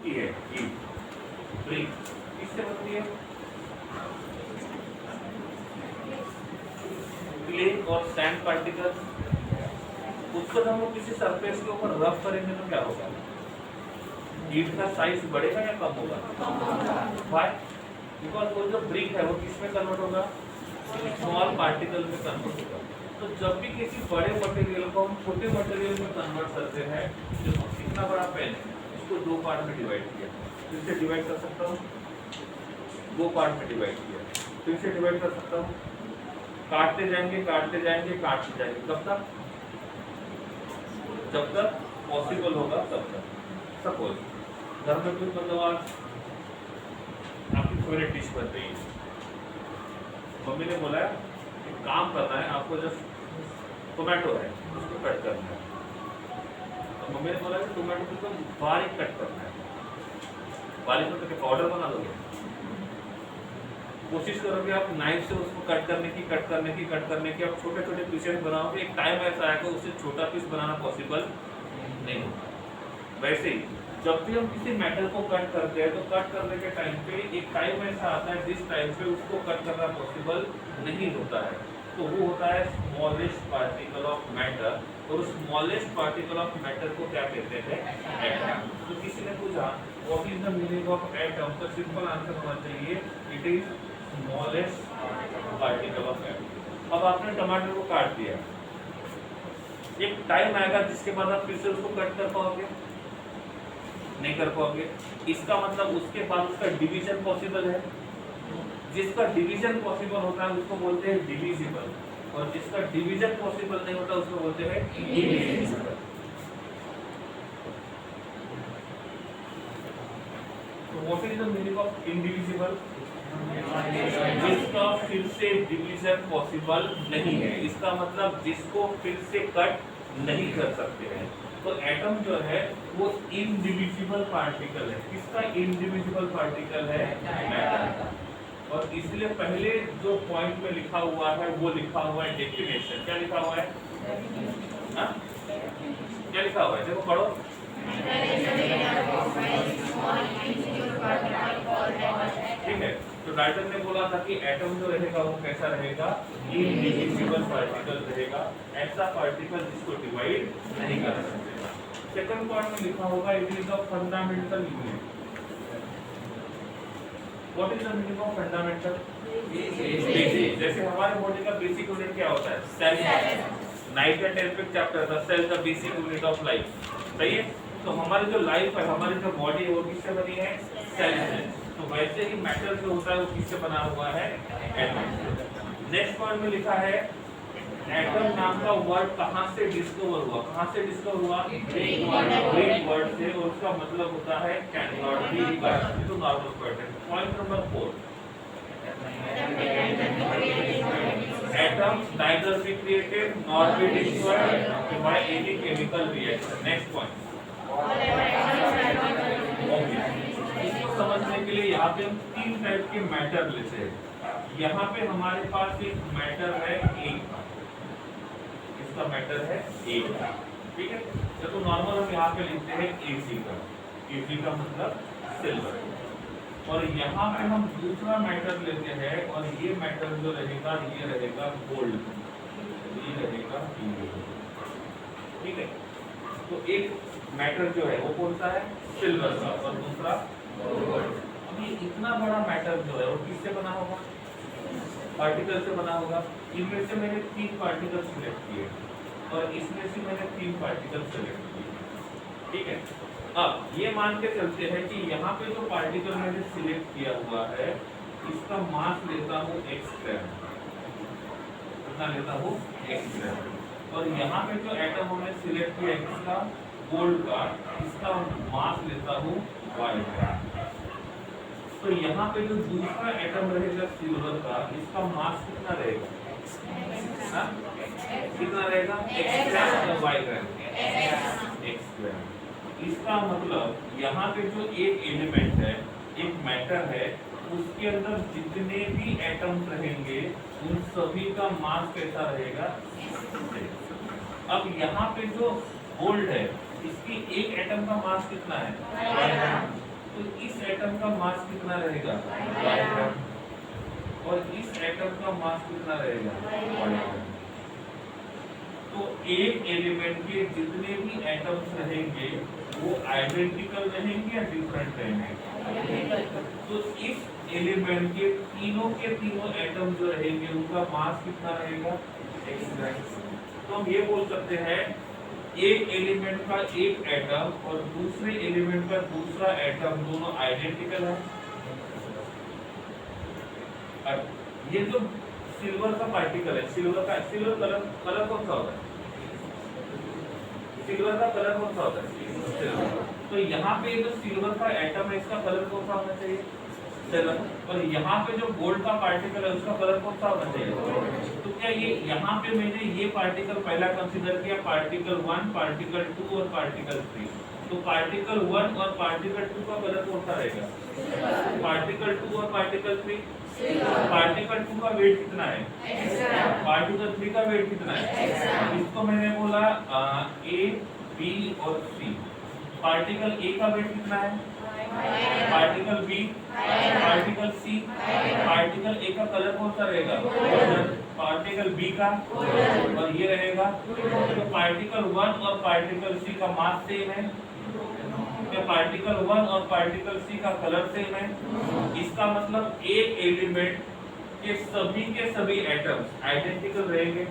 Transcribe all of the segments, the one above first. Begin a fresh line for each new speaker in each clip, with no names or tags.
होती है heat, brick किससे बनती है? क्ले और सैंड पार्टिकल्स। उसको जब हम लोग किसी सरफेस के ऊपर रफ करेंगे तो क्या होगा? हीट का साइज बढ़ेगा या कम होगा? व्हाई? बिकॉज वो जो ब्रिक है वो किसमें कन्वर्ट होगा? स्मॉल पार्टिकल में कन्वर्ट होगा। तो जब भी किसी बड़े मटेरियल को हम छोटे मटेरियल में कन्वर्ट करते हैं, जो कितना बड़ा पेन है उसको दो पार्ट में डिवाइड किया, फिर से डिवाइड कर सकता हूँ, दो पार्ट में डिवाइड किया, फिर से डिवाइड कर सकता हूँ, काटते जाएंगे काटते जाएंगे काटते जाएंगे, कब तक? जब तक पॉसिबल होगा तब तक। सपोज घर में कुछ मतलब आज आपकी फेवरेट डिश बन रही है, मम्मी ने बोला एक काम करना है आपको, जस्ट टोमेटो है उसको कट करना है, तो मम्मी ने बोला कि टोमेटो को एकदम बारीक कट करना है, बारीक मतलब क्या पाउडर बना दोगे? कोशिश करोगे आप नाइफ से उसको कट करने की आप छोटे छोटे पीसेस बनाओगे, एक टाइम ऐसा आएगा उससे छोटा पीस बनाना पॉसिबल नहीं होगा। वैसे ही जब भी हम किसी मेटल को कट करते हैं तो कट करने के टाइम पे एक टाइम ऐसा आता है जिस टाइम पे उसको कट करना पॉसिबल नहीं होता है, तो वो होता है स्मॉलेस्ट पार्टिकल ऑफ मैटर, और उस स्मॉलेस्ट पार्टिकल ऑफ मैटर को क्या कहते हैं? एटम। तो किसी ने पूछा what is the meaning of atom, तो सिंपल आंसर होना चाहिए it is smallest particle of atom. अब आपने टमाटर को काट दिया, एक टाइम आएगा जिसके बाद आप फिर से उसको कट कर पाओगे? नहीं कर पाओगे। इसका मतलब उसके बाद उसका डिवीजन पॉसिबल है, जिसका डिवीजन पॉसिबल होता है उसको बोलते हैं डिविजिबल, और जिसका डिवीजन पॉसिबल नहीं होता उसको बोलते हैं इनडिविजिबल। तो what is the meaning of indivisible? जिसका फिर से डिवीजन पॉसिबल नहीं है, इसका मतलब जिसको फिर से कट नहीं कर सकते हैं। तो एटम जो है वो इनडिविजिबल पार्टिकल है। किसका इनडिविजिबल पार्टिकल है? मैटर। और इसलिए पहले जो पॉइंट में लिखा हुआ है वो लिखा हुआ है डेफिनेशन। क्या लिखा हुआ है? हा? क्या लिखा हुआ है? देखो पढ़ो। ठीक है, तो डाल्टन ने बोला था कि एटम जो रहेगा वो कैसा रहेगा? इनडिविजिबल पार्टिकल रहेगा, ऐसा पार्टिकल जिसको डिवाइड नहीं कर सकते। सेकंड पॉइंट में लिखा होगा it is the fundamental unit. What is the meaning of fundamental? Basic. जैसे हमारे बॉडी का बेसिक यूनिट क्या होता है? Cell. 9th and 10th chapter था cell the basic unit of life, सही है? तो हमारी जो लाइफ है, हमारी जो बॉडी है वो किससे बनी है? सेल से। तो वैसे ही मैटर जो होता है वो किससे बना हुआ है? एटम। नेक्स्ट पॉइंट में लिखा है एटम नाम का वर्ड कहाँ से डिस्कवर हुआ? कहाँ से डिस्कवर हुआ? ग्रीक वर्ड से, और उसका मतलब होता है कैन नॉट बी डिवाइडेड। तो normal pattern. Point number 4, atoms neither be created nor be destroyed by any chemical reaction. Next point. इसको समझने के लिए यहाँ पे हम तीन टाइप के मैटर लेते हैं। यहाँ पे हमारे पास एक मैटर है A, इसका मैटर है A, ठीक है? तो नॉर्मल हम यहाँ पे लिखते हैं Ag का, Ag का मतलब सिल्वर। और यहाँ पे हम दूसरा मैटर लेते हैं, और ये मैटर जो रहेगा ये रहेगा गोल्ड, ये रहेगा हीलियम, ठीक है? तो एक मैटर जो है वो कौन सा है? सिल्वर का, और दूसरा गोल्ड। अब ये इतना बड़ा मैटर जो है वो किससे बना होगा? पार्टिकल से बना होगा। इनमें से मैंने 3 पार्टिकल सिलेक्ट किए, और इसमें से मैंने 3 पार्टिकल सिलेक्ट किए, ठीक है? अब ये मान के चलते हैं कि यहाँ पे जो पार्टिकल मैंने सिलेक्ट किया हुआ है इसका मास लेता हूँ x ग्राम, कितना लेता हूँ? x ग्राम। और यहाँ पे जो एटम हमने सिलेक्ट किया इसका गोल्ड का, इसका मास लेता हूँ y ग्राम। तो यहाँ पे जो दूसरा एटम रहेगा सिल्वर का, इसका मास कितना रहेगा? कितना रहेगा? x ग्राम और y ग्राम? x ग्राम। इसका मतलब यहाँ पे जो एक एलिमेंट है, एक मैटर है, उसके अंदर जितने भी एटम्स रहेंगे उन सभी का मास कैसा रहेगा? अब यहाँ पे जो गोल्ड है इसकी एक एटम का मास कितना है? एटम का मास कितना रहेगा, और इस एटम का मास कितना रहेगा। तो एक एलिमेंट के जितने भी एटम्स रहेंगे वो आइडेंटिकल रहेंगे या डिफरेंट रहेंगे। तो इस एलिमेंट के तीनों एटम जो रहेंगे उनका मास कितना रहेगा, x। तो हम ये बोल सकते हैं एक एलिमेंट का एक एटम और दूसरे एलिमेंट का दूसरा एटम दोनों आइडेंटिकल है। अब ये जो सिल्वर का पार्टिकल है, सिल्वर कलर कौन सा होता है, सिल्वर का कलर कौन सा होता है, तो यहाँ पे जो सिल्वर का एटम है इसका कलर कौन सा होना चाहिए, सिल्वर। और यहाँ पे जो गोल्ड का पार्टिकल है उसका कलर कौन सा होना चाहिए। तो क्या ये यहाँ पे मैंने ये पार्टिकल पहला कंसीडर किया, पार्टिकल 1, पार्टिकल 2 और पार्टिकल 3। तो पार्टिकल 1 और पार्टिकल 2 का कलर कौन सा रहेगा, पार्टिकल 2 और पार्टिकल 3। पार्टिकल 2 का वेट कितना है, पार्टिकल 3 का वेट कितना है। इसको मैंने बोला ए, बी और सी। पार्टिकल ए का वेट कितना है, particle B, particle C. Particle A का कलर कौन सा रहेगा, पार्टिकल बी का, और ये रहेगा। तो पार्टिकल 1 और पार्टिकल सी का मास सेम है, पार्टिकल 1 और पार्टिकल सी का कलर सेम है। इसका मतलब एक एलिमेंट के सभी एटम्स आइडेंटिकल रहेंगे।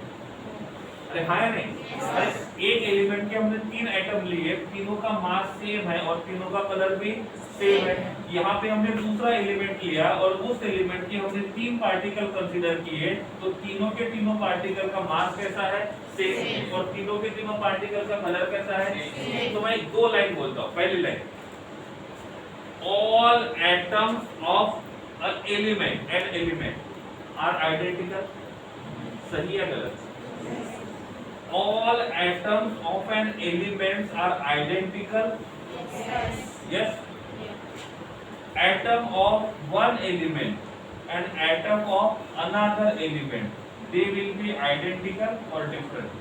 अरे हाँ या नहीं, अरे एक एलिमेंट के हमने 3 एटम लिए, तीनों का मास सेम है और तीनों का कलर भी सेम है। यहाँ पे हमने दूसरा एलिमेंट लिया और उस एलिमेंट के हमने 3 पार्टिकल कंसीडर किए, तो तीनों के तीनों पार्टिकल का मास कैसा है, सेम, और तीनों के तीनों पार्टिकल का कलर कैसा है। तो मैं 2 लाइन बोलता हूँ। पहली line, all atoms of an element are identical. सही है गलत, all atoms of an element are identical, yes। Atom of one element and atom of another element, they will be identical or different,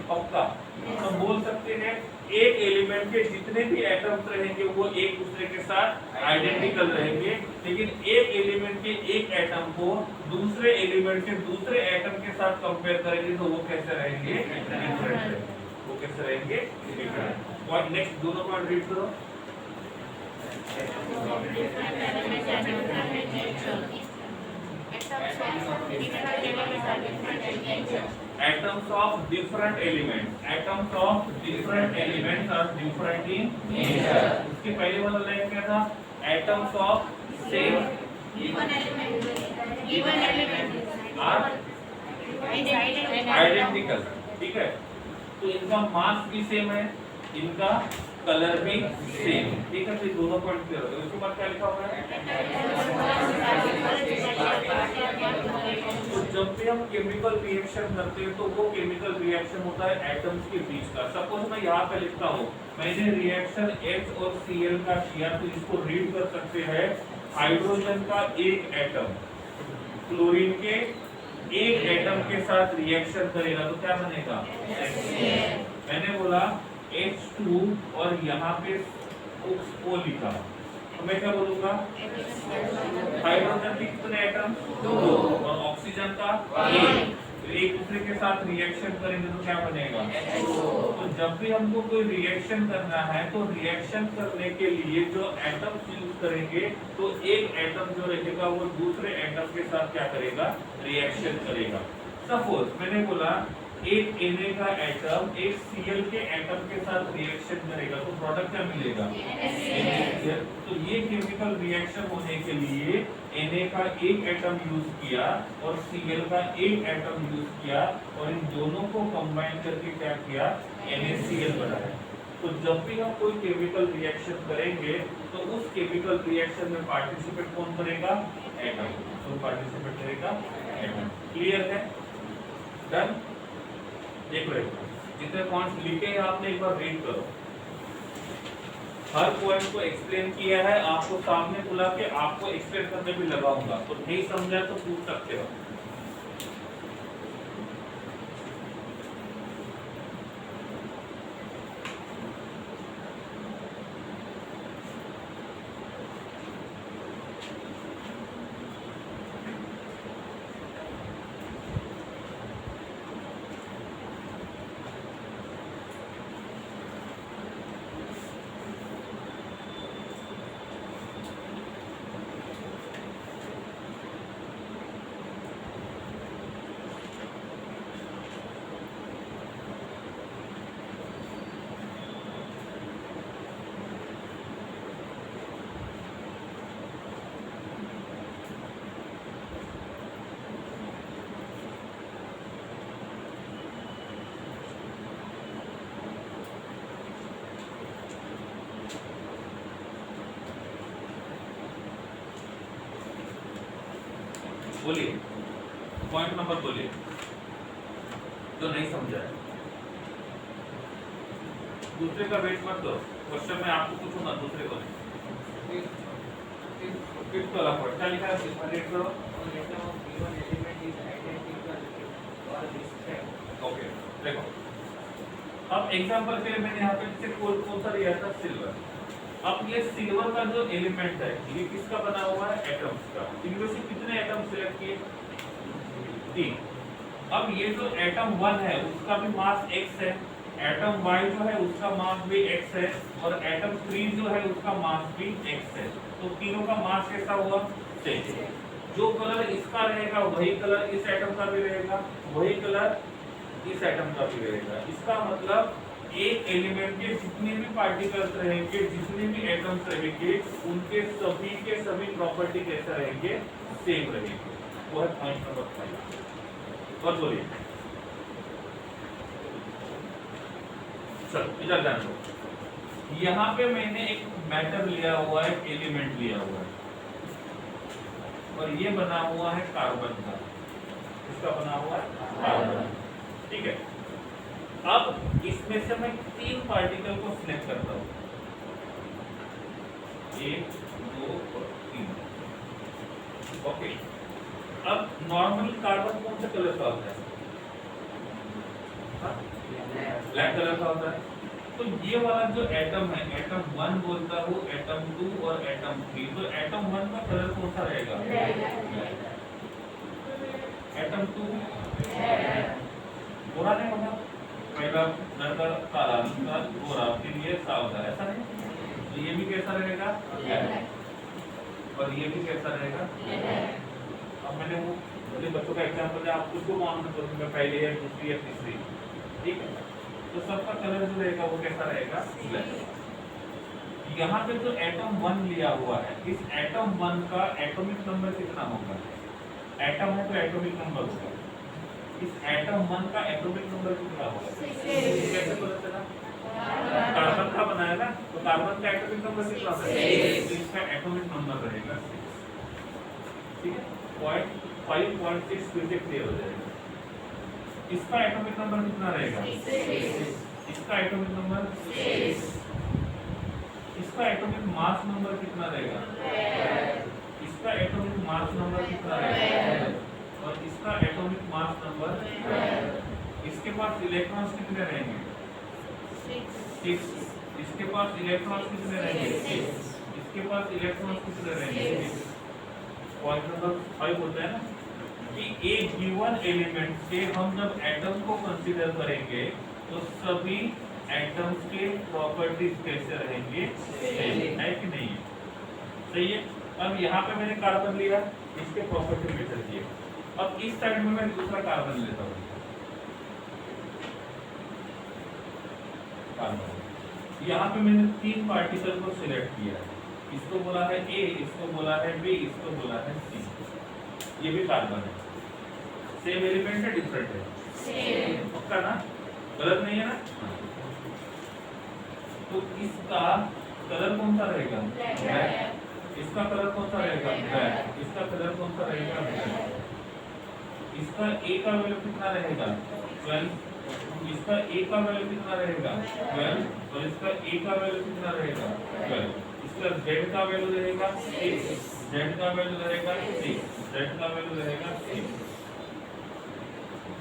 पक्का। तो बोल सकते हैं एक element के जितने भी एटम्स रहेंगे वो एक दूसरे के साथ आइडेंटिकल रहेंगे, लेकिन एक एलिमेंट के एक एटम को दूसरे एलिमेंट के दूसरे एटम के साथ कंपेयर करेंगे तो वो कैसे रहेंगे, डिफरेंट। वो कैसे रहेंगे, डिफरेंट। और नेक्स्ट दोनों पॉइंट रीड करो। Atoms of different elements, atoms of different elements are different in nature। इसके पहले वाला लाइन क्या था, atoms of same given element are identical, ठीक है। तो इनका मास भी सेम है, इनका कलर भी सेम, ठीक है। तो दोनों पॉइंट क्लियर हो गए। उसके बाद क्या लिखा हुआ है, तो जब भी हम केमिकल रिएक्शन करते हैं तो वो केमिकल रिएक्शन होता है एटम्स के बीच का। सपोज मैं यहाँ पे लिखता हूँ, मैंने रिएक्शन H और Cl का किया, तो इसको रीड कर सकते हैं, हाइड्रोजन का एक एटम क्लोरीन के एक एटम के साथ रिएक्शन करेगा तो क्या बनेगा, मैंने बोला H2 और यहाँ पे O लिखा, तो मैं क्या बोलूंगा, हाइड्रोजन के कितने एटम, 2 और ऑक्सीजन का 1, एक दूसरे के साथ रिएक्शन करेंगे तो क्या बनेगा। तो जब भी हमको कोई रिएक्शन करना है तो रिएक्शन करने के लिए जो एटम्स यूज करेंगे, तो एक एटम जो रहेगा वो दूसरे एटम के साथ क्या करेगा, रिएक्शन करेगा। सपोज मैंने बोला एक Na का एटम एक Cl के एटम के साथ रिएक्शन करेगा तो प्रोडक्ट क्या मिलेगा, Na। तो ये केमिकल रिएक्शन होने के लिए Na का एक एटम यूज किया और Cl का एक एटम यूज किया और इन दोनों को कंबाइन करके क्या किया, NaCl बनाया। तो जब भी हम कोई केमिकल रिएक्शन करेंगे तो उस केमिकल रिएक्शन में पार्टिसिपेट कौन करेगा, एटम। तो पार्टिसिपेट करेगा एटम। क्लियर है, डन। देखो जितने पॉइंट्स लिखे हैं आपने एक बार रीड करो, हर पॉइंट को एक्सप्लेन किया है, आपको सामने बुला के आपको एक्सप्लेन करने भी लगाऊंगा, तो नहीं समझा तो पूछ सकते हो। बोलिए, पॉइंट नंबर बोलिए जो नहीं समझा है। दूसरे का वेट मत करो, क्वेश्चन में आपको पूछूंगा, दूसरे को नहीं। फिफ्थ वाला पॉइंट क्या लिखा है, इसमें रेट करो। ओके देखो, अब एग्जांपल के लिए मैंने यहाँ पे जैसे कौन सा लिया था, सिल्वर। अब ये सिल्वर का जो एलिमेंट है ये किसका बना हुआ है, एटम्स का। इनमें से कितने एटम सिलेक्ट किए, 3। अब ये जो एटम 1 है उसका भी मास x है, एटम y जो है उसका मास भी x है, और एटम 3 जो है उसका मास भी x है। तो तीनों का मास कैसा हुआ, सेम। जो कलर इसका रहेगा वही कलर इस एटम का भी रहेगा, वही कलर इस एटम का भी रहेगा। इसका मतलब एक एलिमेंट के जितने भी पार्टिकल्स रहेंगे, जितने भी एटम्स रहेंगे, उनके सभी के सभी प्रॉपर्टी कैसे रहेंगे, सेम रहेंगे। वो है पॉइंट नंबर 5। और बोलिए, चलो इधर ध्यान दो। यहाँ पे मैंने एक मैटर लिया हुआ है, एलिमेंट लिया हुआ है, और ये बना हुआ है कार्बन का। इसका बना हुआ है कार्बन, ठीक है। अब इसमें से मैं 3 पार्टिकल को सिलेक्ट करता हूँ, 1 2 और 3। ओके, अब नॉर्मल कार्बन कौन से कलर का होता है, ब्लैक कलर का होता है। तो ये वाला जो एटम है, एटम 1 बोलता हूँ, एटम 2 और एटम 3। तो एटम 1 का कलर कौन सा रहेगा, एटम 2 पूरा नहीं होगा, पहला लड़का काला, दूसरा गोरा, फिर ये सावधा, ऐसा नहीं। तो ये भी कैसा रहेगा, और ये भी कैसा रहेगा। अब मैंने वो मुझे बच्चों का एग्जांपल दिया, आप उसको मालूम करूंगा, पहली है, दूसरी है, तीसरी, ठीक है। तो सबका कलर जो रहेगा वो कैसा रहेगा, ब्लैक। यहाँ पे जो एटम 1 लिया हुआ है, इस एटम 1 का एटॉमिक नंबर कितना होगा, एटम है तो एटॉमिक नंबर होगा। इस एटम 1 का एटॉमिक नंबर कितना होगा, कैसे पता चला, कार्बन का बनाया ना, तो कार्बन का एटॉमिक नंबर कितना होगा, 6। इसका एटॉमिक नंबर रहेगा 6, ठीक है। पॉइंट 5.6 फिर से क्लियर हो जाएगा। इसका एटॉमिक नंबर कितना रहेगा, 6। इसका एटॉमिक नंबर 6। इसका एटॉमिक मास नंबर कितना रहेगा, इसका एटॉमिक मास नंबर कितना रहेगा, और इसका एटॉमिक मास नंबर। इसके पास इलेक्ट्रॉन्स कितने रहेंगे, 6। इसके पास इलेक्ट्रॉन्स कितने रहेंगे, 6। इसके पास इलेक्ट्रॉन्स कितने रहेंगे, 6। पॉइंट नंबर 5 होता है ना कि एक गिवन एलिमेंट से हम जब एटम को कंसीडर करेंगे तो सभी एटम्स के प्रॉपर्टीज कैसे रहेंगे, है कि नहीं है, सही है। अब यहाँ पे मैंने कार्बन लिया, इसके प्रॉपर्टी मेजर किए। अब इस साइड में मैं दूसरा कार्बन लेता हूँ, कार्बन। यहाँ पे मैंने 3 पार्टिकल को सिलेक्ट किया, इसको बोला है ए, इसको बोला है बी, इसको बोला है सी। ये भी कार्बन है, सेम एलिमेंट है, डिफरेंट है, सेम पक्का ना, गलत नहीं है ना। तो इसका कलर कौन सा रहेगा, ब्लैक। इसका कलर कौन सा रहेगा, ब्लैक। इसका कलर कौन सा रहेगा, ब्लैक। इसका ए का वैल्यू कितना रहेगा, 12। इसका ए का वैल्यू कितना रहेगा, 12। और इसका ए का वैल्यू कितना रहेगा, 12। इसका जेड का वैल्यू रहेगा 6, जेड का वैल्यू रहेगा 6, जेड का वैल्यू रहेगा 6।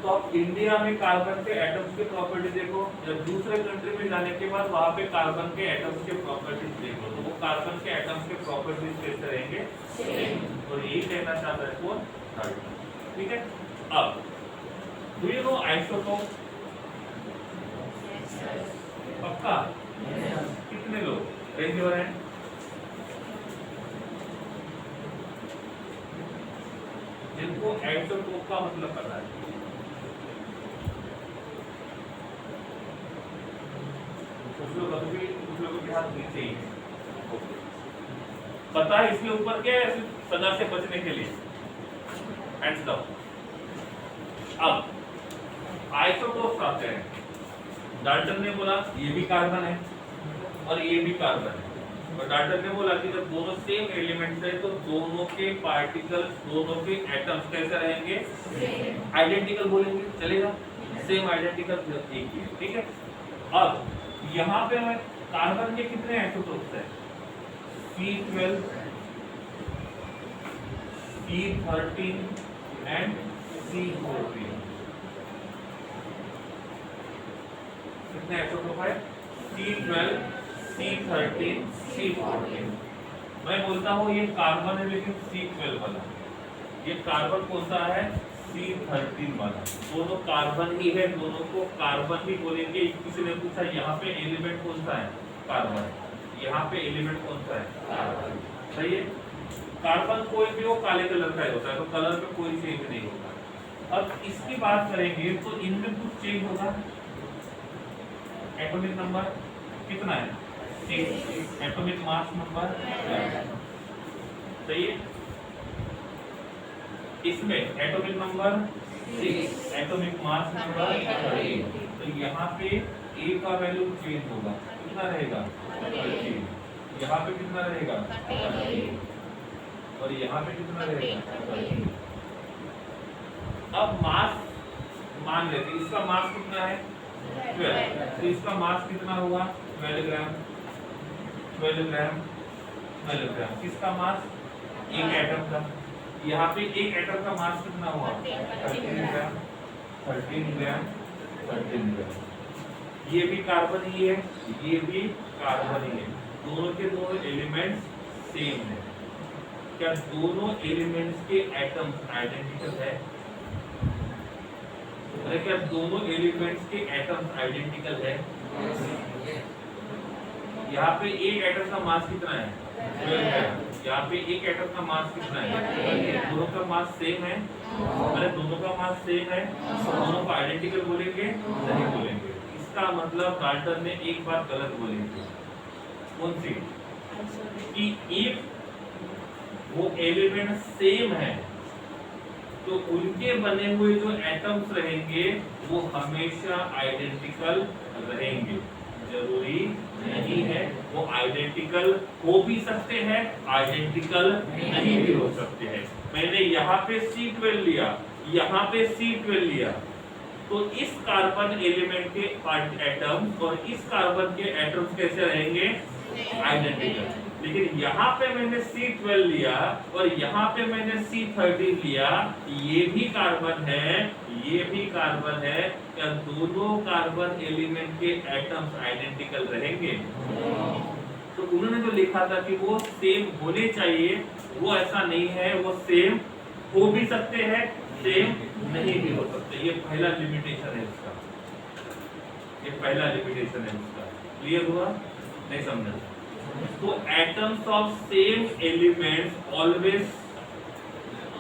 तो अब इंडिया में कार्बन के एटम्स के प्रॉपर्टी देखो, जब दूसरे कंट्री में जाने के बाद वहां पे कार्बन के एटम्स के प्रॉपर्टीज देखो, तो वो कार्बन के एटम्स के प्रॉपर्टीज कैसे रहेंगे, सेम। और यही कहना चाहता है कौन, ठीक है। अब डू यू नो आइसोटोप, पक्का, कितने लोग रेंज हो रहे हैं, जिनको आइसोटोप का मतलब पता है, कुछ लोगों के हाथ नीचे ही है, पता है इसके ऊपर क्या है, सजा से बचने के लिए हैंड्स डाउन। अब आइसोटोप्स आते हैं, डाल्टन ने बोला ये भी कार्बन है और ये भी कार्बन है, और डाल्टन ने बोला कि जब दोनों सेम एलिमेंट्स है तो दोनों के पार्टिकल्स, दोनों के एटम्स कैसे रहेंगे? आइडेंटिकल बोलेंगे, चलेगा? सेम आइडेंटिकल एक ही है, ठीक है। अब यहाँ पे कार्बन के कितने आइसोटोप्स है? C12, C13 and C14। कितने आइसोटोप है? C12, C13, C14। मैं बोलता हूँ ये कार्बन है लेकिन C12 वाला, ये कार्बन कौन सा है? C13 वाला। दोनों कार्बन ही है, दोनों को कार्बन ही बोलेंगे। किसी ने पूछा यहाँ पे एलिमेंट कौन सा है? कार्बन। यहाँ पे एलिमेंट कौन सा है? कार्बन। सही है। कार्बन कोई भी हो काले कलर का ही होता है, तो कलर में कोई चेंज नहीं होगा। अब इसकी बात करेंगे तो इनमें कुछ चेंज होगा। एटॉमिक नंबर कितना है? 6। एटॉमिक मास नंबर, सही है। इसमें atomic number 6, atomic mass number 13। तो यहाँ पे A का वैल्यू चेंज होगा, कितना रहेगा? 13। यहाँ पे कितना रहेगा? 13। और यहाँ पे कितना रहेगा? 13। अब मास मान लेते हैं, इसका मास कितना है? 12। तो इसका मास कितना होगा? 12 ग्राम। 12 ग्राम, 12 ग्राम। किसका मास? एक एटम का। यहाँ पे एक एटम का मास कितना हुआ? 13 ग्राम। 13 ग्राम, 13 ग्राम। ये भी कार्बन ही है, ये भी कार्बन ही है। दोनों के दोनों एलिमेंट्स सेम है। क्या दोनों एलिमेंट्स के एटम्स आइडेंटिकल है? अरे क्या दोनों एलिमेंट्स के एटम्स आइडेंटिकल है? यहाँ पे एक एटम का मास कितना है? 12 ग्राम। यहाँ पे एक एटम का मास कितना है? दोनों का मास सेम है। अरे दोनों का मास सेम है, दोनों को आइडेंटिकल बोलेंगे? नहीं बोलेंगे। इसका मतलब डाल्टन ने एक बात गलत बोली थी। कौन सी? कि एक वो एलिमेंट सेम है तो उनके बने हुए जो एटम्स रहेंगे वो हमेशा आइडेंटिकल रहेंगे। जरूरी नहीं है, वो आइडेंटिकल हो भी सकते हैं, आइडेंटिकल नहीं भी हो सकते हैं। मैंने यहाँ पे C12 लिया, यहाँ पे C12 लिया, तो इस कार्बन एलिमेंट के एटम्स और इस कार्बन के एटम्स कैसे रहेंगे? आइडेंटिकल। लेकिन यहाँ पे मैंने C12 लिया और यहाँ पे मैंने C13 लिया, ये भी कार्बन है, ये भी कार्बन है। क्या दोनों कार्बन एलिमेंट के एटम्स आइडेंटिकल रहेंगे? तो उन्होंने जो लिखा था कि वो सेम होने चाहिए, वो ऐसा नहीं है। वो सेम हो भी सकते हैं, सेम नहीं भी हो सकते। ये पहला लिमिटेशन है इसका, ये पहला लिमिटेशन है इसका। क्लियर हुआ? नहीं समझा? तो atoms of same elements always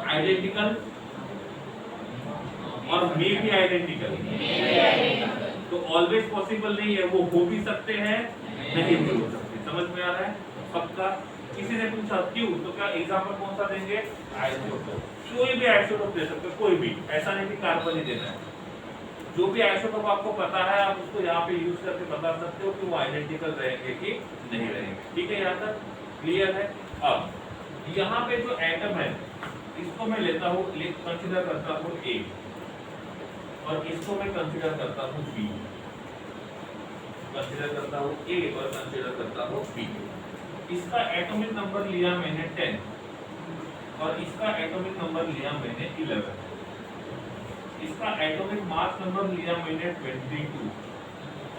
identical और मे बी आइडेंटिकल। तो ऑलवेज पॉसिबल नहीं है, वो हो भी सकते हैं, नहीं भी हो सकते। समझ में आ रहा है? पक्का? किसी ने पूछा क्यों, तो क्या एग्जांपल कौन सा देंगे? आइसोटोप। कोई भी आइसोटोप दे सकते, कोई भी, ऐसा नहीं कि कार्बन ही देना है। जो भी आइसोटोप आपको पता है आप उसको यहाँ पे यूज करके बता सकते हो कि वो आइडेंटिकल रहेंगे कि नहीं रहेंगे। ठीक है, यहाँ तक क्लियर है? अब यहाँ पे जो एटम है इसको मैं लेता हूँ, कंसिडर करता हूँ A और इसको मैं कंसिडर करता हूँ B। कंसिडर करता हूँ A और कंसिडर करता हूँ B। इसका एटॉमिक नंबर लिया मैंने 10 और इसका एटॉमिक नंबर लिया मैंने 11। इसका एटॉमिक मास नंबर लिया मैंने 22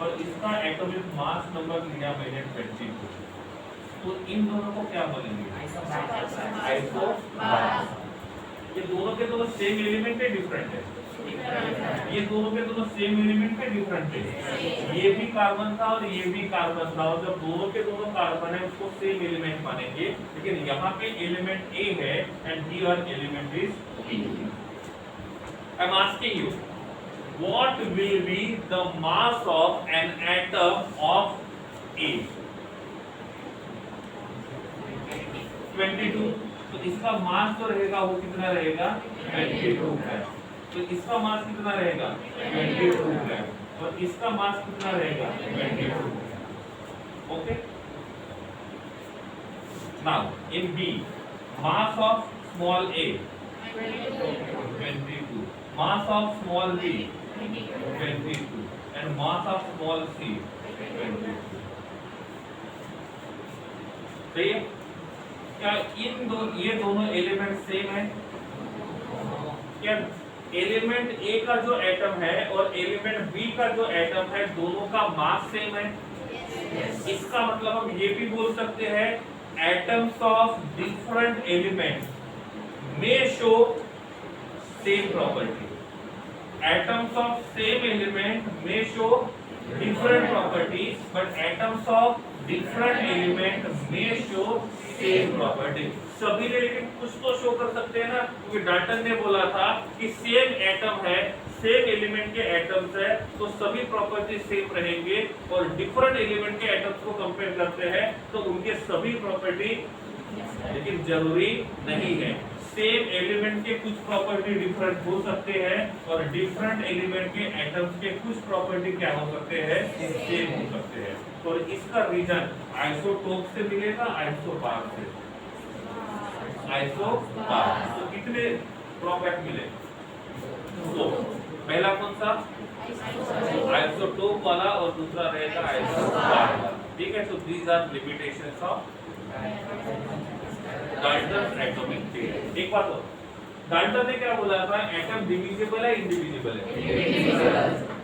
और इसका एटॉमिक मास नंबर लिया मैंने 22। तो इन दोनों को क्या बोलेंगे? आइसोमास। ये दोनों के दोनों सेम एलिमेंट है, डिफरेंट है? ये दोनों के दोनों सेम एलिमेंट है, डिफरेंट है? ये भी कार्बन था और ये भी कार्बन था, और जब दोनों के दोनों कार्बन है उसको सेम एलिमेंट मानेंगे। लेकिन यहाँ पे एलिमेंट A है and here element is B। I'm asking you, what will be the mass of an atom of A? 22। तो इसका मास जो रहेगा वो कितना रहेगा? 22 ग्राम। तो इसका मास कितना रहेगा? 22 ग्राम। और इसका मास कितना रहेगा? 22 gram. Okay, now in B mass of small a 22, mass of small b 22 and mass of small c 22. सही है? क्या ये दोनों एलिमेंट सेम है? क्या एलिमेंट ए का जो एटम है और एलिमेंट बी का जो एटम है दोनों का मास सेम है? इसका मतलब हम ये भी बोल सकते हैं atoms of different elements may show same property. Atoms of same element may show different properties, but atoms of different element may show same property. सभी ने लेकिन कुछ तो शो कर सकते हैं ना, क्योंकि डाल्टन ने बोला था कि सेम एटम है, सेम एलिमेंट के एटम्स है, तो सभी प्रॉपर्टी सेम रहेंगे, और डिफरेंट एलिमेंट के एटम्स को कंपेयर करते हैं तो उनके सभी प्रॉपर्टी, लेकिन जरूरी नहीं है। सेम एलिमेंट के कुछ प्रॉपर्टी डिफरेंट हो सकते हैं और डिफरेंट एलिमेंट के एटम्स के कुछ प्रॉपर्टी क्या हो सकते हैं, सेम हो सकते हैं। और इसका रीजन आइसोटोप से मिलेगा, आइसोबार से। आइसोबार तो कितने ड्रॉबैक मिले? दो। पहला कौन सा? आइसोटोप वाला, और दूसरा रहेगा आइसोबार वाला। ठीक है, तो these are limitations of Dalton's atomic theory. एक बात और, डाल्टन ने क्या बोला था, एटम डिविजिबल है, इंडिविजिबल है?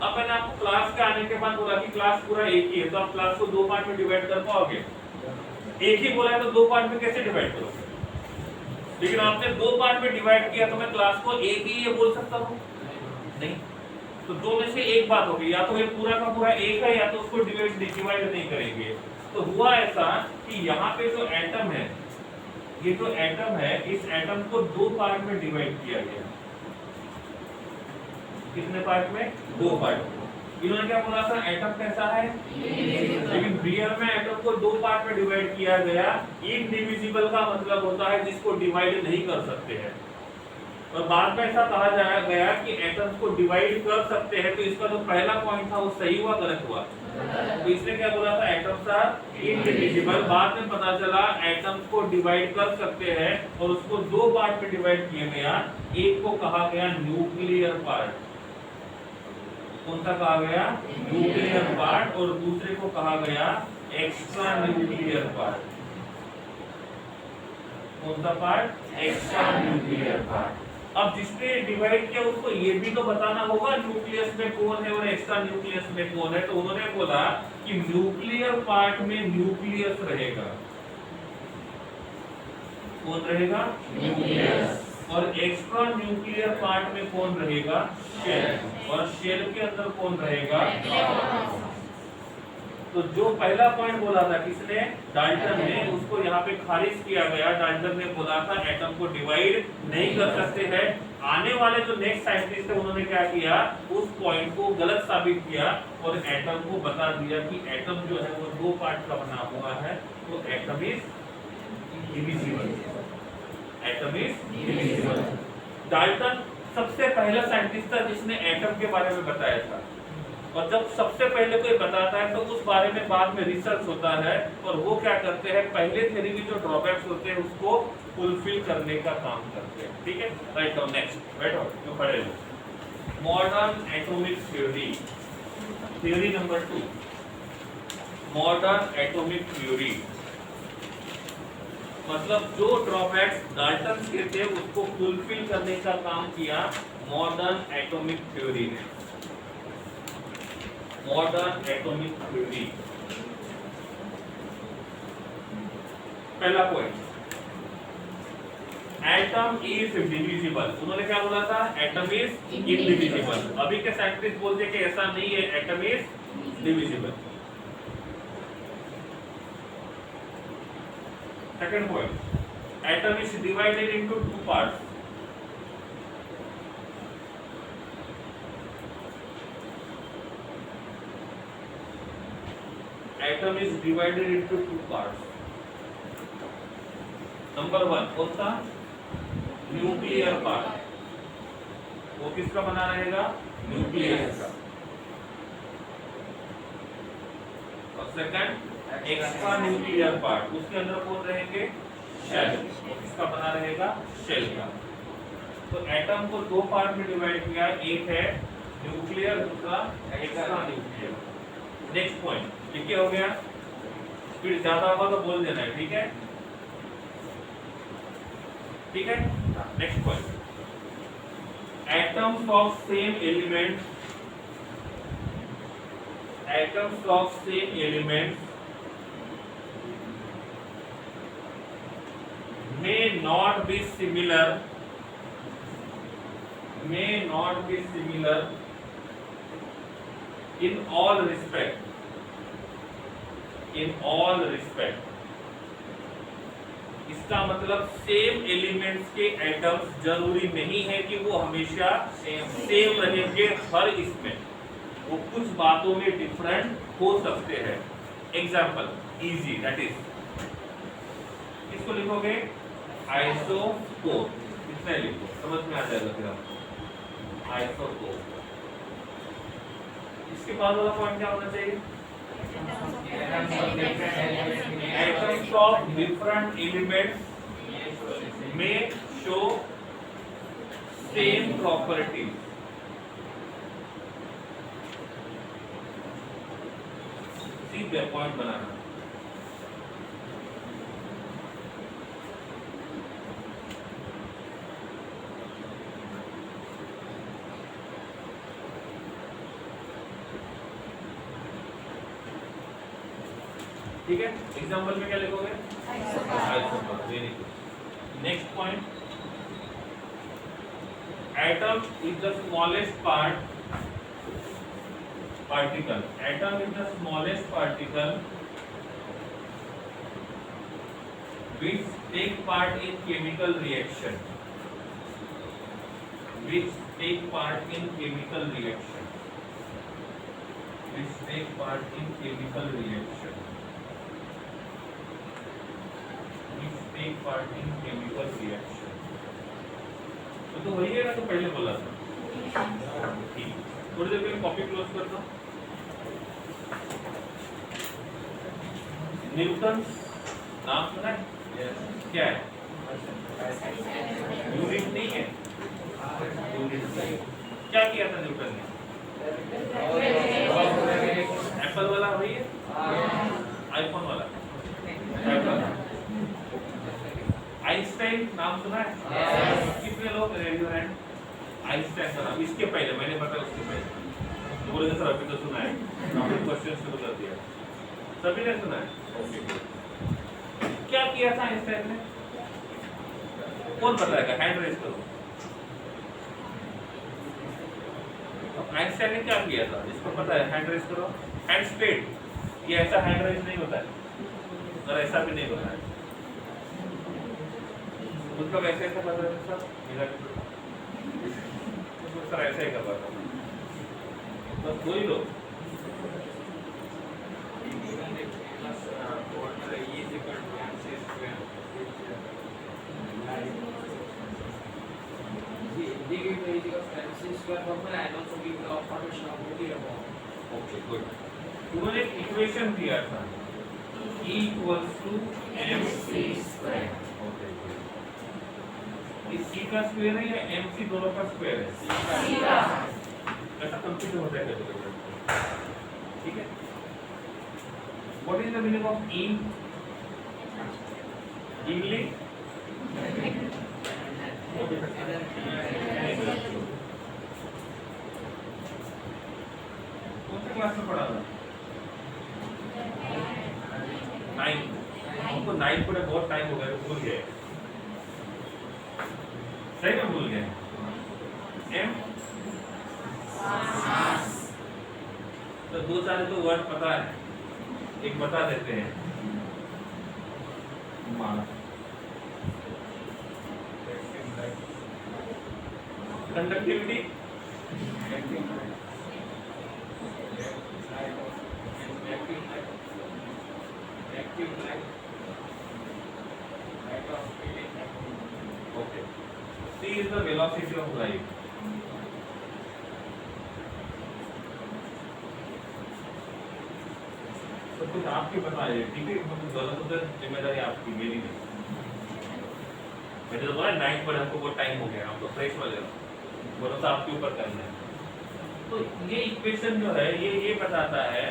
अब मैंने आपको क्लास के आने के बाद बोला कि क्लास पूरा एक ही है, तो आप क्लास को दो पार्ट में डिवाइड कर पाओगे? एक ही बोला है तो दो पार्ट में कैसे डिवाइड करोगे? लेकिन आपने दो पार्ट में डिवाइड किया तो मैं क्लास को एक ही ये बोल सकता हूँ? नहीं। तो दो में से एक बात होगी, या तो ये पूरा का पूरा एक है, या तो उसको डिवाइड नहीं करेंगे। तो हुआ ऐसा कि यहाँ पे जो एटम है, ये जो एटम है, इस एटम को दो पार्ट में डिवाइड किया गया। कितने पार्ट में? दो पार्ट। इन्होंने क्या बोला था, एटम कैसा है? लेकिन रियल में एटम को दो पार्ट में डिवाइड किया गया। इनडिविजिबल का मतलब होता है जिसको डिवाइड नहीं कर सकते हैं, और बाद में ऐसा कहा जाया गया कि एटम्स को डिवाइड कर सकते हैं। तो इसका जो पहला पॉइंट था वो सही हुआ, गलत हुआ? तो इसने क्या बोला था, एटम्स आर इनडिविजिबल। बाद में पता चला एटम्स को डिवाइड कर सकते हैं, और उसको दो पार्ट में डिवाइड किया गया। एक को कहा गया न्यूक्लियर पार्ट। कौन सा कहा गया? Nuclear part. और दूसरे को कहा गया एक्स्ट्रा न्यूक्लियर पार्ट। कौन सा पार्ट? Extra nuclear part. अब जिसने डिवाइड किया उसको ये भी तो बताना होगा न्यूक्लियस में कौन है और एक्स्ट्रा न्यूक्लियस में कौन है। तो उन्होंने बोला कि न्यूक्लियर पार्ट में न्यूक्लियस रहेगा। कौन रहेगा? न्यूक्लियस। और एक्स्ट्रा न्यूक्लियर पार्ट में कौन रहेगा? शेल। और शेल के अंदर कौन रहेगा? तो जो पहला पॉइंट बोला था किसने? डाल्टन ने, उसको यहाँ पे खारिज किया गया। डाल्टन ने बोला था एटम को डिवाइड नहीं कर सकते हैं। आने वाले जो नेक्स्ट साइंटिस्ट है उन्होंने क्या किया, उस पॉइंट को गलत साबित किया और एटम को बता दिया कि एटम जो है वो दो पार्ट का बना हुआ है। तो atom is divisible. Atom is divisible. Dalton सबसे पहला साइंटिस्ट था जिसने एटम के बारे में बताया था। और जब सबसे पहले कोई बताता है तो उस बारे में बाद में रिसर्च होता है, और वो क्या करते हैं, पहले थ्योरी की जो ड्रॉबैक्स होते हैं उसको फुलफिल करने का काम करते हैं। ठीक है, राइट नाउ नेक्स्ट बैठो, जो खड़े हो। Modern atomic theory, theory number 2, modern atomic theory. मतलब जो ड्रॉबैक्स डाल्टन के थे उसको फुलफिल करने का काम किया मॉडर्न एटॉमिक थ्योरी ने। मॉडर्न एटॉमिक थ्योरी, पहला पॉइंट, एटम इज डिविजिबल। उन्होंने क्या बोला था? Atom is indivisible. अभी के साइंटिस्ट बोलते कि ऐसा नहीं है, atom is divisible. Second point, atom is divided into two parts. Atom is divided into two parts. Number 1 कौन सा? Nuclear part. वो किसका बना रहेगा? न्यूक्लियस का। और सेकंड एक्स्ट्रा न्यूक्लियर पार्ट, उसके अंदर कौन रहेंगे? शेल, इसका बना रहेगा शेल का। तो एटम को दो पार्ट में डिवाइड किया, एक है न्यूक्लियर, दूसरा एक्स्ट्रा न्यूक्लियर। नेक्स्ट पॉइंट ये क्या हो गया, स्पीड ज्यादा होगा तो बोल देना है, ठीक है ठीक है। Next point, atoms of same element, atoms of same element may not be similar, may not be similar in all respect, in all respect। इसका मतलब सेम एलिमेंट्स के एटम्स जरूरी नहीं है कि वो हमेशा सेम रहेंगे हर इसमें, वो कुछ बातों में डिफरेंट हो सकते हैं। एग्जांपल इजी, दैट इज, इसको लिखोगे आइसोटोप, इतना लिखो समझ में आ जाएगा फिर आपको आइसोटोप। इसके बाद वाला पॉइंट क्या होना चाहिए, atoms of different elements may show same properties। सीधे पॉइंट बनाना। ठीक है, एग्जांपल में क्या लिखोगे, isotope. Very good. Next point, atom is the smallest particle, atom is the smallest particle which take part in chemical reaction, which take part in chemical reaction, which take part in chemical reaction, which take part in chemical reaction। तो वही है ना, तो पहले बोला था। ठीक, थोड़ी देर के लिए कॉपी क्लोज करता हूँ। न्यूटन नाम सुना है? क्या है? यूनिट नहीं है, यूनिट नहीं। क्या किया था न्यूटन ने? एप्पल वाला वही है, आईफोन वाला, एप्पल। आइंस्टाइन नाम सुना है? कितने लोग रेडियो हैंड? आइंस्टाइन का नाम, इसके पहले मैंने बताया, उसके पहले बोले सर अभी तो सुना है, क्वेश्चन शुरू कर दिया, सभी ने सुना है। क्या किया था आइंस्टाइन ने? कौन बताएगा, हैंड रेज करो। आइंस्टाइन ने क्या किया था, जिसको पता है हैंड रेज करो। हैंड स्ट्रेट, ये ऐसा हैंड रेज नहीं होता है और ऐसा भी नहीं होता है, उसका वैसे ऐसा कर रहे सर, सर ऐसे ही कर रहा था, बस दो ही लोग। Okay good. उन्होंने एक इक्वेशन दिया था, E equals to mc square. Okay good. इस C का स्क्वायर है या mc दोनों का स्क्वायर है? C का। ऐसा कंफ्यूज होता है कभी-कभी, ठीक है। What is the meaning of E? English? कौन सी क्लास में पढ़ा था? 9। हमको 9 पढ़े बहुत टाइम हो गया, भूल गए, सही में भूल गए। M तो दो चार तो वर्ड पता है, एक बता देते हैं। Conductivity, okay, C is the velocity of light। सब कुछ आपके बताइए, ठीक है, मतलब गलत हो तो जिम्मेदारी आपकी, मेरी नहीं। मैंने तो बोला 9 पर हमको बहुत टाइम हो गया, हम तो फ्रेश वाले बोलो तो आपके ऊपर करना है। तो ये इक्वेशन जो है ये बताता है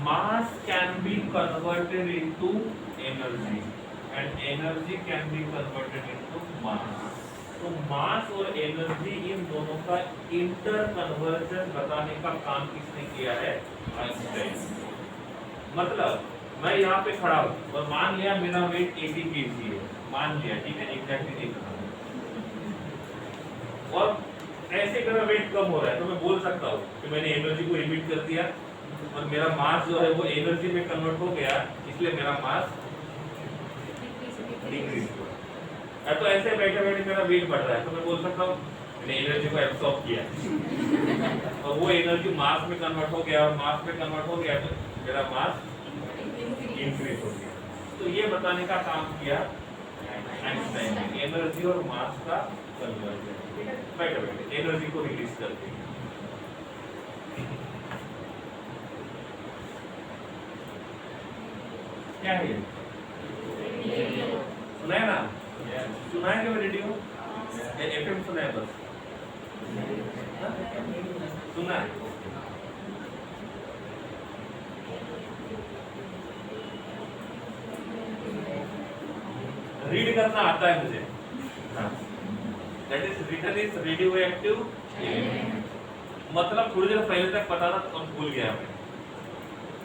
मास can be converted into energy and energy can be converted into mass. तो मास और एनर्जी इन दोनों का इंटर कन्वर्जन बताने का काम किसने किया है? आइंस्टाइन। मतलब मैं यहाँ पे खड़ा हूँ और मान लिया मेरा वेट 80 kg है, मान लिया, ठीक है, एग्जैक्टली नहीं पता, और ऐसे मेरा वेट कम हो रहा है तो मैं बोल सकता हूँ कि मैंने एनर्जी को इमिट कर दिया और मेरा मास जो है वो एनर्जी में कन्वर्ट हो गया, इसलिए मेरा मास डिक्रीज हुआ। तो ऐसे बैठे बैठे मेरा वेट बढ़ रहा है तो मैं बोल सकता हूँ मैंने एनर्जी को एब्सॉर्ब किया और वो एनर्जी मास में कन्वर्ट हो गया और मास में कन्वर्ट हो गया तो मेरा मास इंक्रीज हो गया। तो ये बताने का काम किया आइंस्टाइन ने, एनर्जी और मास का कन्वर्जन। बैठे बैठे एनर्जी को रिलीज करते हैं। क्या है ये? सुना है ना? सुना है क्या रेडियो? एफएम सुना है बस? सुना है? रीड करना आता है मुझे। That is written is radioactive element। मतलब थोड़ी देर पहले तक पता था तो भूल गया मैं।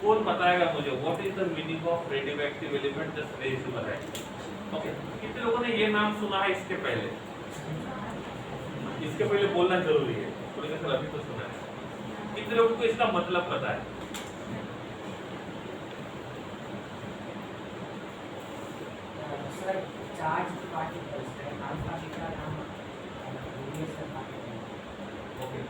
कौन बताएगा मुझे what is the meaning of radioactive element? Just very simple है। ओके, कितने लोगों ने ये नाम सुना है इसके पहले? इसके पहले बोलना जरूरी है, थोड़ी देर अभी तो सुना है। कितने लोगों को इसका मतलब पता है?
सर चार्ज पार्टिकल्स है, alpha beta gamma radiation particle.
Okay,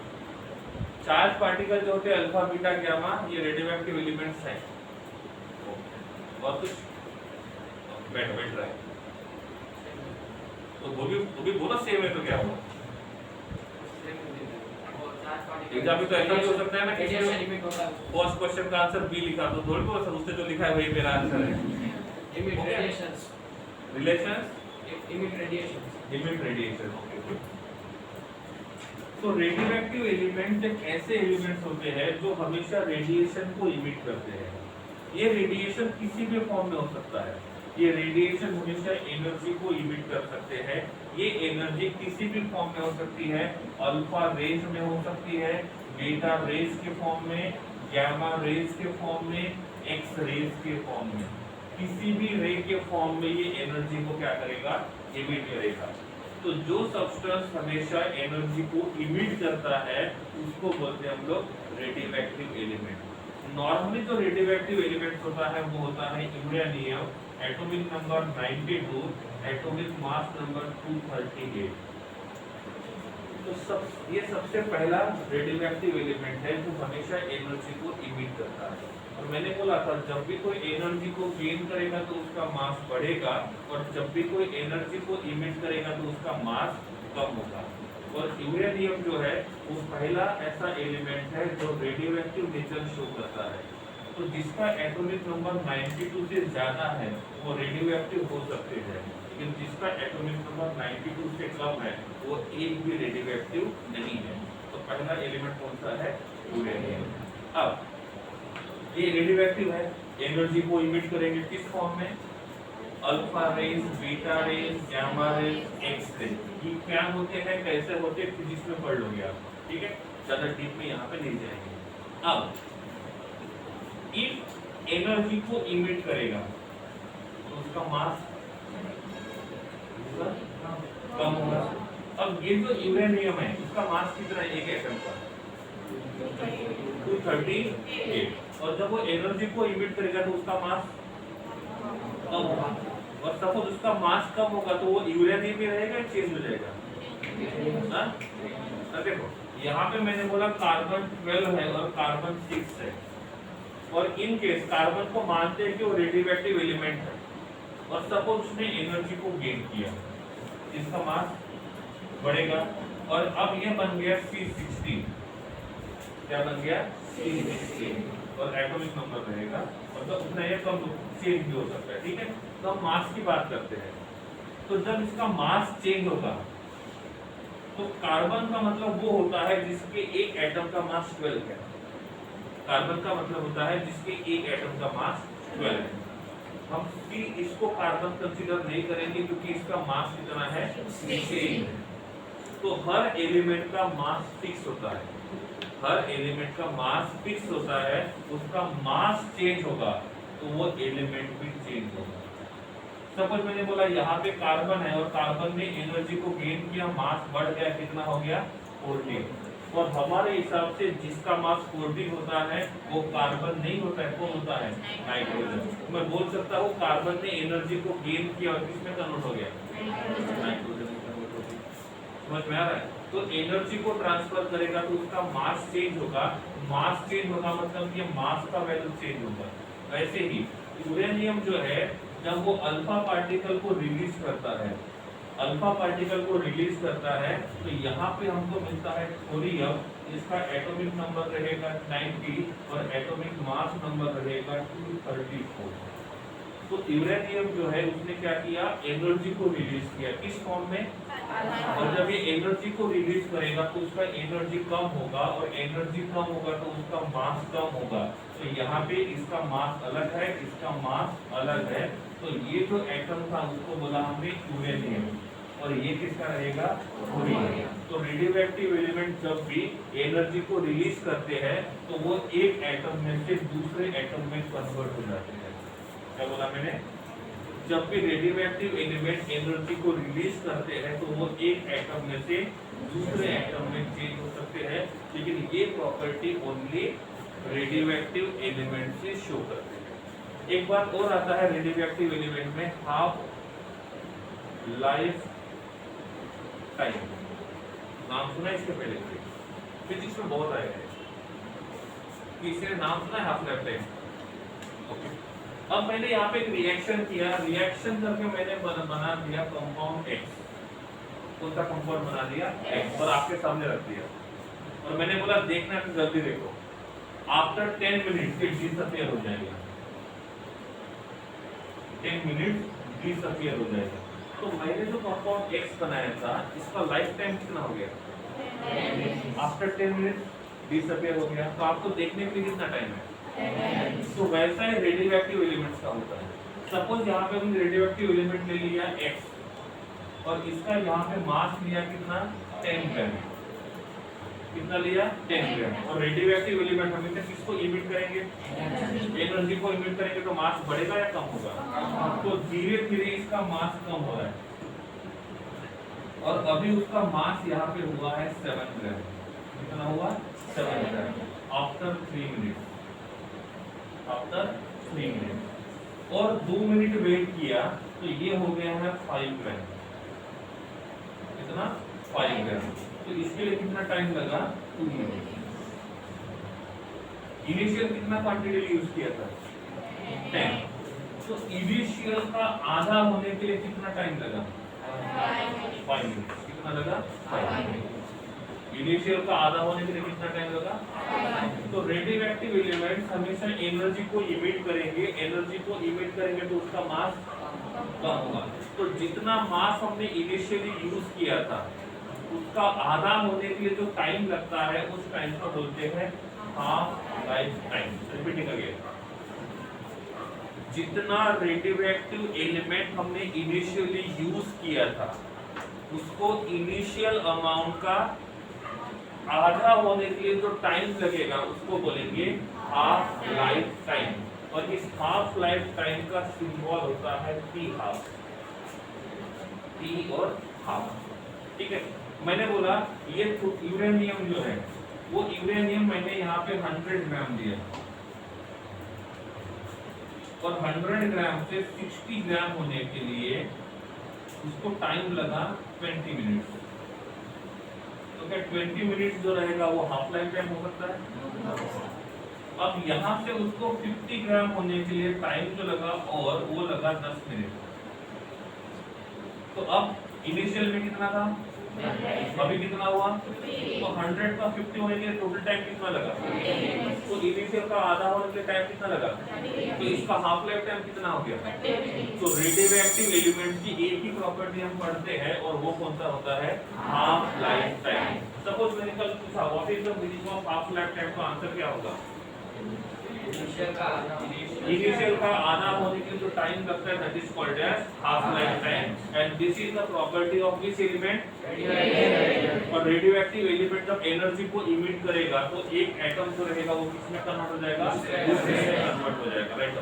charge particle जो होते हैं अल्फा बीटा गामा, ये रेडियोएक्टिव एलिमेंट्स हैं। और कुछ बैठ रहा है तो वो भी बोलो सेम है तो क्या हुआ? एग्जाम में तो ऐसा भी हो सकता है ना कि फर्स्ट क्वेश्चन का आंसर बी लिखा तो थोड़ी बोल सकते उससे जो लिखा है वही मेरा आंसर है।
Emit radiations,
emit radiation. Okay, तो रेडियोएक्टिव एलिमेंट ऐसे एलिमेंट्स होते हैं जो हमेशा रेडिएशन को इमिट करते हैं। ये रेडिएशन किसी भी फॉर्म में हो सकता है। ये रेडिएशन हमेशा एनर्जी को इमिट कर सकते हैं। ये एनर्जी किसी भी फॉर्म में हो सकती है, अल्फा रेज में हो सकती है, बीटा रेज के फॉर्म में, गामा रेज के फॉर्म में, एक्स रेज के फॉर्म में। किसी भी रे के फॉर्म में ये एनर्जी को क्या करेगा? इमिट करेगा। तो जो सब्सटेंस हमेशा एनर्जी को इमिट करता है उसको बोलते हैं हम लोग रेडियोएक्टिव एलिमेंट। नॉर्मली जो रेडियोएक्टिव एलिमेंट होता है वो होता है uranium, atomic number 92, atomic mass number 238। तो ये सबसे पहला रेडियोएक्टिव एलिमेंट है जो हमेशा एनर्जी को इमिट करता है। और मैंने बोला था जब भी कोई एनर्जी को गेन करेगा तो उसका मास बढ़ेगा और जब भी कोई एनर्जी को इमिट करेगा तो उसका मास कम होगा। और यूरेनियम जो है वो पहला ऐसा एलिमेंट है जो रेडियोएक्टिव नेचर शो करता है। तो जिसका एटॉमिक नंबर 92 से ज्यादा है वो रेडियोएक्टिव हो सकते हैं, लेकिन जिसका एटॉमिक नंबर 92 से कम है वो एक भी रेडियोएक्टिव नहीं है। तो पहला एलिमेंट कौन सा है? यूरेनियम। अब ये रेडियोएक्टिव है, एनर्जी को इमिट करेंगे किस फॉर्म में? Alpha rays, beta rays, gamma rays, X rays. ये क्या होते हैं, कैसे होते हैं, फिजिक्स में पढ़ लोगे आप, ठीक है, ज्यादा डीप में यहाँ पे नहीं जाएंगे। अब इफ एनर्जी को इमिट करेगा तो उसका मास कम होगा। अब ये जो यूरेनियम है उसका मास कितना है? एक एटम का 238। और जब वो एनर्जी को इमिट करेगा तो उसका मास कम होगा। और सपोज उसका मास कम होगा तो वो यूरेनियम में रहेगा, चेंज हो जाएगा। हाँ देखो यहाँ पे मैंने बोला कार्बन 12 है और कार्बन 6 है, और इन केस कार्बन को मानते हैं कि वो रेडियोएक्टिव एलिमेंट है और सपोज उसने एनर्जी को गेन किया, इसका मास बढ़ेगा और अब ये बन गया C16। क्या बन गया? C16 और एटॉमिक नंबर रहेगा, मतलब उतना ये कम चेंज भी हो सकता है, ठीक है। तो हम मास की बात करते हैं। तो जब इसका मास चेंज होगा तो कार्बन का मतलब वो होता है जिसके एक एटम का मास 12 है। कार्बन का मतलब होता है जिसके एक एटम का मास 12 है। हम फिर इसको कार्बन कंसीडर नहीं करेंगे क्योंकि इसका मास कितना है 16 है। तो हर एलिमेंट का मास फिक्स होता है, हर एलिमेंट का मास फिक्स होता है, उसका मास चेंज होगा तो वो एलिमेंट भी चेंज होगा। सपोज मैंने बोला यहाँ पे कार्बन है और कार्बन ने एनर्जी को गेन किया, मास बढ़ गया, कितना हो गया 14। और हमारे हिसाब से जिसका मास 14 होता है वो कार्बन नहीं होता है, कौन होता है नाइट्रोजन। मैं बोल सकता हूँ कार्बन ने एनर्जी को गेन किया और किसमें कन्वर्ट हो गया नाइट्रोजन में कन्वर्ट हो गया। समझ में आ रहा है? तो एनर्जी को ट्रांसफर करेगा तो उसका मास चेंज होगा, मास चेंज होगा मतलब ये मास का वैल्यू चेंज होगा। वैसे ही यूरेनियम जो है जब वो अल्फा पार्टिकल को रिलीज करता है, अल्फा पार्टिकल को रिलीज करता है तो यहाँ पे हमको मिलता है थोरियम, इसका एटॉमिक नंबर रहेगा 90 और एटॉमिक मास नंबर रहेगा 234। तो यूरेनियम जो है उसने क्या किया, एनर्जी को रिलीज किया, किस फॉर्म में, और जब ये एनर्जी को रिलीज करेगा तो उसका एनर्जी कम होगा और एनर्जी कम होगा तो उसका मास कम होगा। तो यहाँ पे इसका मास अलग है, इसका मास अलग है। तो ये जो एटम था उसको बोला हमने यूरेनियम और ये किसका रहेगा थोरियम। तो रेडियोएक्टिव एलिमेंट जब भी एनर्जी को रिलीज करते हैं तो वो एक एटम में से दूसरे एटम में कन्वर्ट हो जाते हैं। क्या बोला मैंने, जब भी रेडियोएक्टिव एलिमेंट एनर्जी को रिलीज करते हैं तो वो एक एटम में से दूसरे एटम में चेंज हो सकते हैं, लेकिन ये प्रॉपर्टी ओनली रेडियोएक्टिव एलिमेंट से शो करते हैं। एक बात और आता है रेडियोएक्टिव एलिमेंट में, हाफ लाइफ टाइम। नाम सुना इसके पहले, फिजिक्स में बहुत आया है, किसी ने नाम सुना है हाफ लाइफ टाइम? ओके, अब मैंने यहाँ पे एक रिएक्शन किया, रिएक्शन करके मैंने बना दिया कंपाउंड X। कौन सा कंपाउंड बना दिया X और आपके सामने रख दिया और मैंने बोला देखना तो जल्दी देखो, आफ्टर 10 मिनट इट डिसअपियर हो जाएगा, 10 मिनट डिसअपियर हो जाएगा। तो मैंने जो कंपाउंड X बनाया था इसका लाइफ टाइम कितना हो गया, आफ्टर 10 मिनट डिसअपियर हो गया। तो आपको देखने के लिए कितना टाइम है? तो वैसा ही रेडियोएक्टिव एलिमेंट्स का होता है। सपोज यहाँ पे हमने रेडियोएक्टिव एलिमेंट ले लिया X और इसका यहाँ पे मास लिया कितना 10 ग्राम, कितना लिया 10 ग्राम। और रेडियोएक्टिव एलिमेंट हमेशा किसको इमिट करेंगे, एनर्जी को इमिट करेंगे, तो मास बढ़ेगा या कम होगा? तो धीरे धीरे इसका मास कम हो रहा है और अभी उसका मास यहाँ पे हुआ है 7 ग्राम। कितना हुआ 7 ग्राम आफ्टर 3 मिनट, आफ्टर 3 मिनट। और 2 मिनट वेट किया तो ये हो गया है 5 ग्राम। कितना 5 ग्राम। तो इसके लिए कितना टाइम लगा 2 मिनट। इनिशियल कितना क्वांटिटी यूज किया था 10। तो इनिशियल का आधा होने के लिए कितना टाइम लगा 5 मिनट। कितना लगा 5 मिनट। इनिशियल का आधा होने के लिए कितना टाइम लगा। तो रेडियोएक्टिव एलिमेंट्स हमेशा एनर्जी को इमिट करेंगे, एनर्जी को इमिट करेंगे तो उसका मास कम होगा। तो जितना मास हमने इनिशियली यूज किया था उसका आधा होने के लिए जो टाइम लगता है उस टाइम को बोलते हैं half life time. Repeating again, जितना रेडियोएक्टिव एलिमेंट हमने इनिशियली यूज किया था उसको इनिशियल अमाउंट का आधा होने के लिए जो टाइम लगेगा उसको बोलेंगे हाफ लाइफ टाइम। और इस हाफ लाइफ टाइम का सिंबल होता है T हाफ, T और हाफ। ठीक है, मैंने बोला ये यूरेनियम जो है वो यूरेनियम मैंने यहाँ पे 100 ग्राम दिया और 100 ग्राम से 60 ग्राम होने के लिए उसको टाइम लगा 20 मिनट। तो क्या 20 मिनट जो रहेगा वो हाफ लाइफ टाइम हो सकता है। अब यहाँ से उसको 50 ग्राम होने के लिए टाइम जो लगा और वो लगा 10 मिनट। तो अब इनिशियल में कितना था अभी कितना हुआ? तो 100 का 50 होने के लिए टोटल टाइम कितना लगा? तो इनिशियल का आधा होने के लिए टाइम कितना लगा? तो इसका हाफ लाइफ टाइम कितना हो गया? तो रेडियो एक्टिव एलिमेंट की एक ही प्रॉपर्टी हम पढ़ते हैं और वो कौन सा होता है? Half life time. सपोज मैंने कल पूछा what is the meaning of half life time, तो आंसर क्या होगा? इनिशियल का आधा होने के लिए जो टाइम लगता है that is called as half life time and this is the property of this element. और रेडियो एक्टिव एलिमेंट जब एनर्जी को इमिट करेगा तो एक एटम जो रहेगा वो किसमें कन्वर्ट हो जाएगा? दूसरे में कन्वर्ट हो जाएगा, right?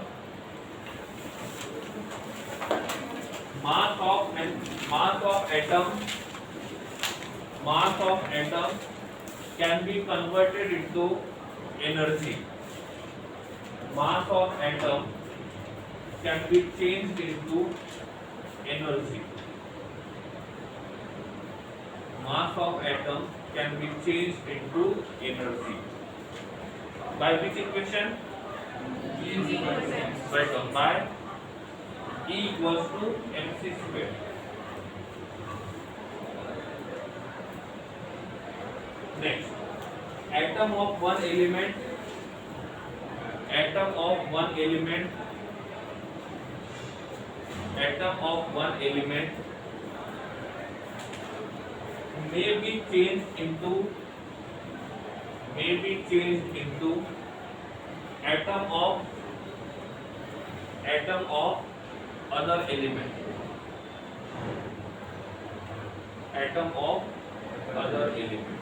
mass of atom can be converted into energy. Mass of atom can be changed into energy. Mass of atom can be changed into energy. By which equation? Right on. By E equals to mc square. Next, atom of one element may be changed into atom of other element. Atom of other element.